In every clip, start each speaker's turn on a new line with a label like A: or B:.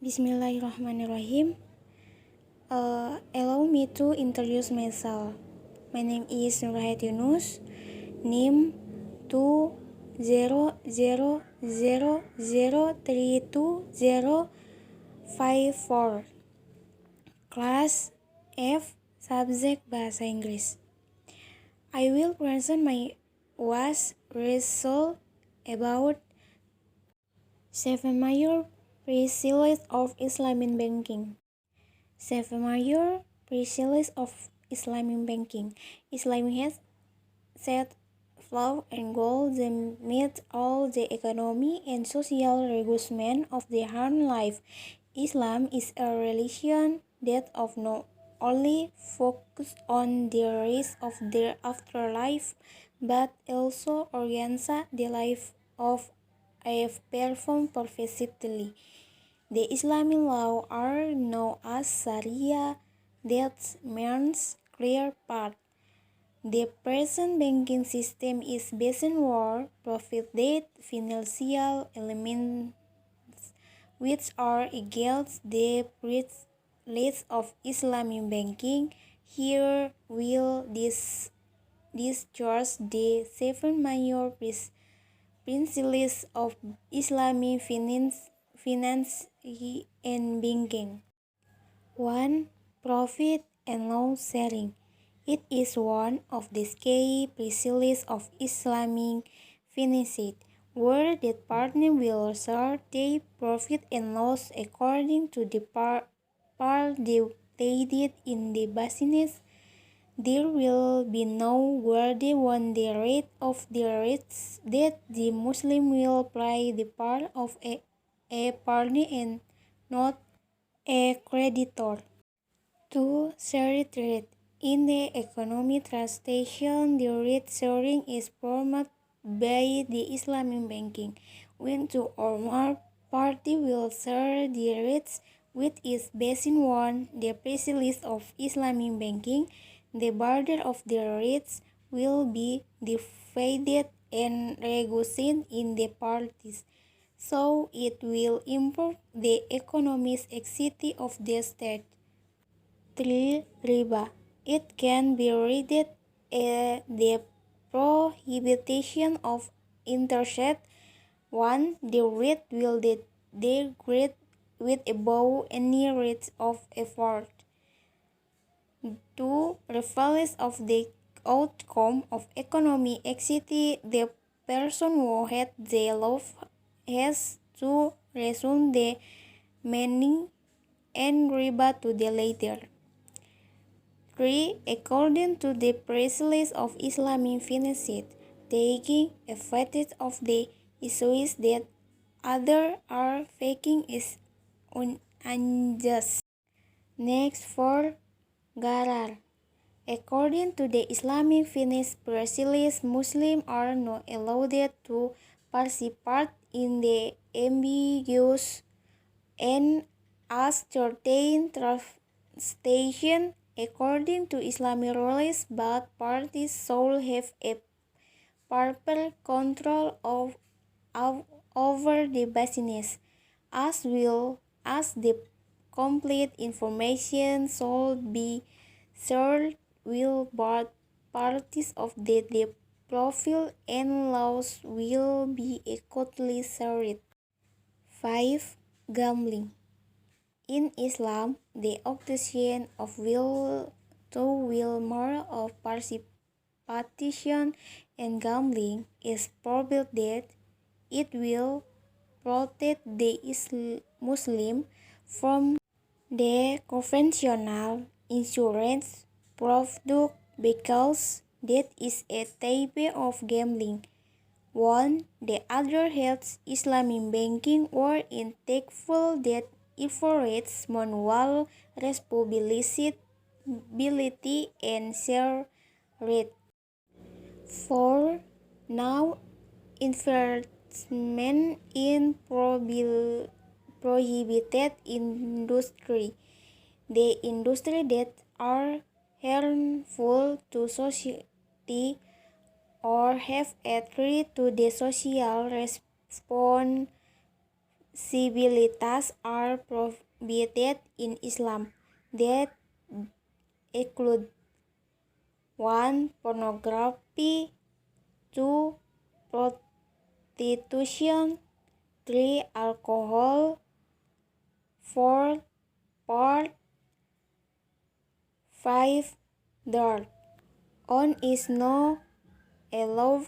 A: Bismillahirrahmanirrahim. Allow me to introduce myself. My name is Nurhayat Yunus. NIM 200003254. Class F, subject Bahasa Inggris. I will present my was result about 7 major principles of Islamic banking. 7 major principles of Islamic banking. Islam has set flow and goals that meet all the economy and social requirements of the human life. Islam is a religion that of not only focus on the risk of their afterlife, but also organize the life of a person perfectly. The Islamic law are known as Sharia, that means clear path. The present banking system is based on profit-based financial elements, which are against the principles of Islamic banking. Here will discharge the 7 major principles of Islamic finance and banking. 1. Profit and loss sharing. It is one of the key principles of Islamic finance, where the partner will share their profit and loss according to the part they played in the business. There will be no worthy on the rate of the rates that the Muslim will play the part of a partner and not a creditor. 2. Shared rate. In the economic transaction, the rate sharing is formed by the Islamic banking, when two or more parties will share the rates, which is based on the principles of Islamic banking. The burden of the rates will be divided and negotiated in the parties, so it will improve the economic activity of the state. 3. Riba. It can be read as the prohibition of interest. 1. The rate will degrade with above any rate of effort. 2. Regardless of the outcome of economic activity, the person who had the loss has to resume the money and riba to the later. 3. According to the principles of Islamic finance, taking advantage of the issues that others are faking is unjust. Next, 4. Gharar. According to the Islamic finance principles, Muslims are not allowed to participate in the ambiguous and uncertain transaction. According to Islamic rules, both parties should have a proper control over the business, as well as the complete information should be shared with both parties of the profit and loss will be equally shared. 5. Gambling. In Islam, the option of will more of participation in gambling is prohibited. It will protect the Muslim from the conventional insurance product because that is a type of gambling. 1. The other helps Islamic banking or intactful that efforts manual responsibility and share rate. 4. Now investment in prohibited industry. The industry that are harmful to society or have a threat to the social civilities are prohibited in Islam. That include 1. Pornography, 2. Prostitution, 3. Alcohol, 4. Porn, 5. Dirt. On is no allowed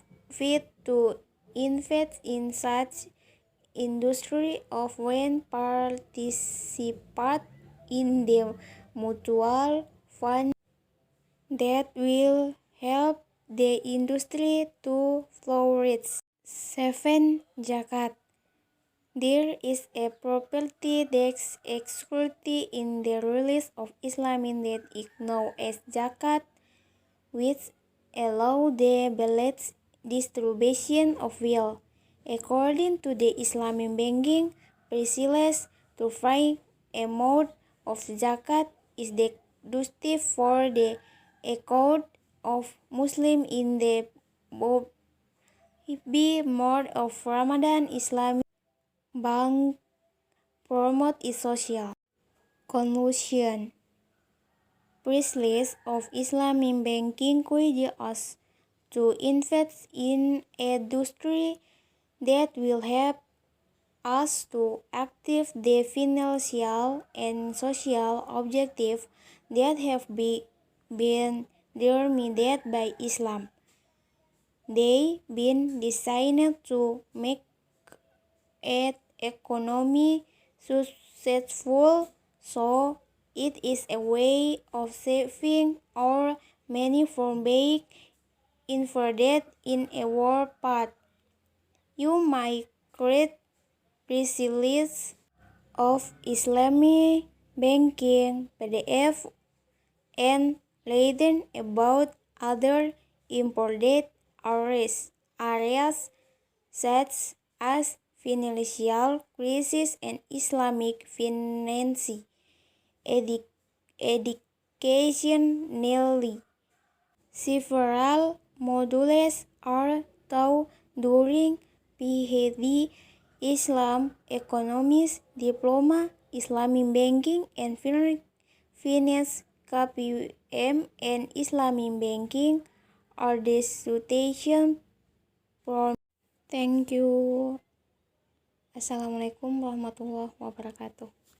A: to invest in such industry of when participate in the mutual fund that will help the industry to flourish. 7. Zakat. There is a property tax exclusivity in the rules of Islam that is known as zakat, which allow the balanced distribution of wealth. According to the Islamic banking principles, the right amount of zakat is deductible for the account of Muslim in the month of Ramadan. Islamic bank promote is social. Conclusion. Principles of Islamic banking encourage us to invest in a industry that will help us to achieve the financial and social objectives that have been determined by Islam. They been designed to make an economy successful, so it is a way of saving our money from being inverted in a war path. You might create principles of Islamic banking PDF and learn about other important areas such as financial crisis and Islamic finance educationally. Several modules are taught during PhD Islam Economics Diploma, Islamic Banking and Finance KPM, and Islamic Banking are the dissertation from. Thank you. Assalamualaikum warahmatullahi wabarakatuh.